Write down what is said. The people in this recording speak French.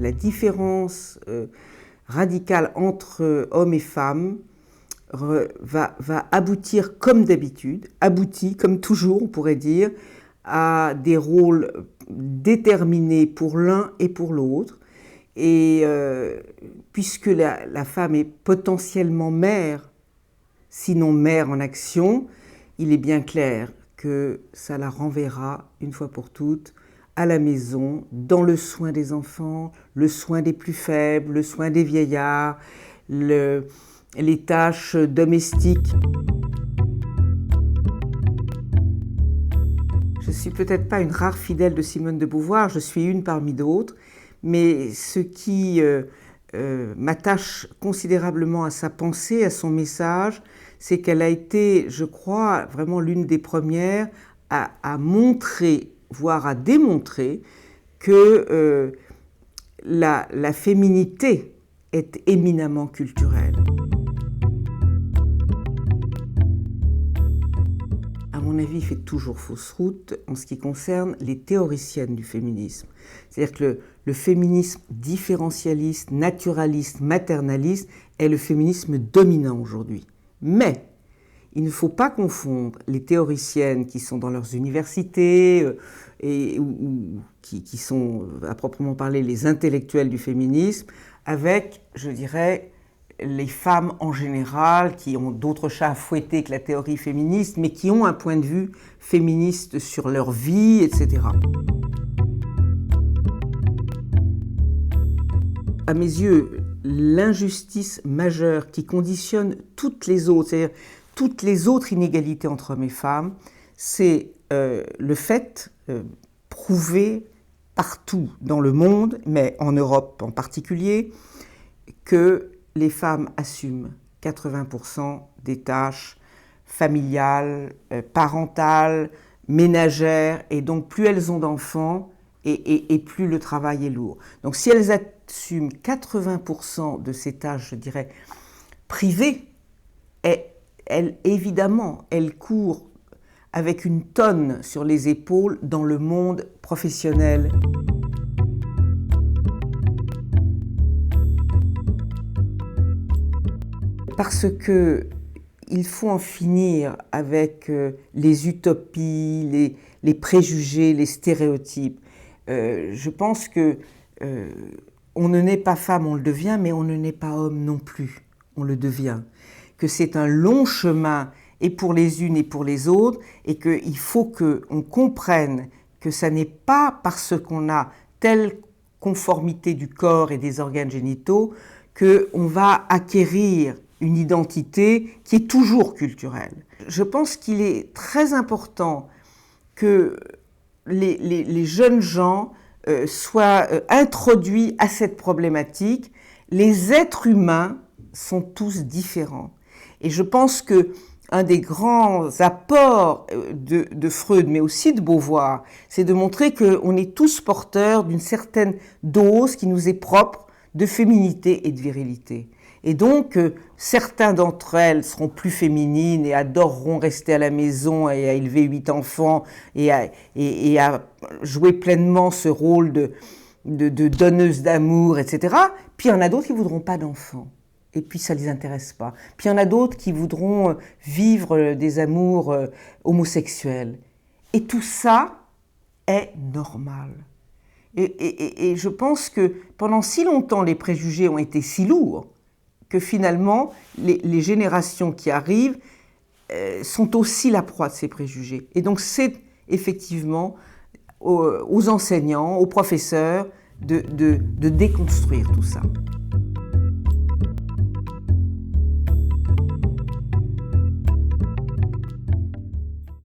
la différence radicale entre hommes et femmes va aboutir comme d'habitude, aboutit comme toujours on pourrait dire, à des rôles déterminés pour l'un et pour l'autre. Et puisque la femme est potentiellement mère, sinon mère en action, il est bien clair que ça la renverra une fois pour toutes à la maison, dans le soin des enfants, le soin des plus faibles, le soin des vieillards, les tâches domestiques. Je ne suis peut-être pas une rare fidèle de Simone de Beauvoir, je suis une parmi d'autres, mais ce qui m'attache considérablement à sa pensée, à son message, c'est qu'elle a été, je crois, vraiment l'une des premières à montrer, voire à démontrer que la féminité est éminemment culturelle. À mon avis, il fait toujours fausse route en ce qui concerne les théoriciennes du féminisme. C'est-à-dire que le féminisme différentialiste, naturaliste, maternaliste est le féminisme dominant aujourd'hui. Mais il ne faut pas confondre les théoriciennes qui sont dans leurs universités ou qui sont, à proprement parler, les intellectuels du féminisme, avec, je dirais, les femmes en général qui ont d'autres chats à fouetter que la théorie féministe, mais qui ont un point de vue féministe sur leur vie, etc. À mes yeux, l'injustice majeure qui conditionne toutes les autres, c'est-à-dire toutes les autres inégalités entre hommes et femmes, c'est le fait prouvé partout dans le monde, mais en Europe en particulier, que les femmes assument 80% des tâches familiales, parentales, ménagères, et donc plus elles ont d'enfants et plus le travail est lourd. Donc si elles assument 80% de ces tâches, je dirais, privées, évidemment, elles courent avec une tonne sur les épaules dans le monde professionnel. Parce qu'il faut en finir avec les utopies, les préjugés, les stéréotypes. Je pense que on ne naît pas femme, on le devient, mais on ne naît pas homme non plus, on le devient. Que c'est un long chemin, et pour les unes et pour les autres, et qu'il faut qu'on comprenne que ça n'est pas parce qu'on a telle conformité du corps et des organes génitaux qu'on va acquérir une identité qui est toujours culturelle. Je pense qu'il est très important que les jeunes gens soient introduits à cette problématique. Les êtres humains sont tous différents. Et je pense qu'un des grands apports de Freud, mais aussi de Beauvoir, c'est de montrer qu'on est tous porteurs d'une certaine dose qui nous est propre de féminité et de virilité. Et donc, certains d'entre elles seront plus féminines et adoreront rester à la maison et à élever 8 enfants et à jouer pleinement ce rôle de donneuse d'amour, etc. Puis il y en a d'autres qui ne voudront pas d'enfants. Et puis ça ne les intéresse pas. Puis il y en a d'autres qui voudront vivre des amours homosexuels. Et tout ça est normal. Et je pense que pendant si longtemps, les préjugés ont été si lourds que finalement, les générations qui arrivent sont aussi la proie de ces préjugés. Et donc c'est effectivement aux enseignants, aux professeurs de déconstruire tout ça.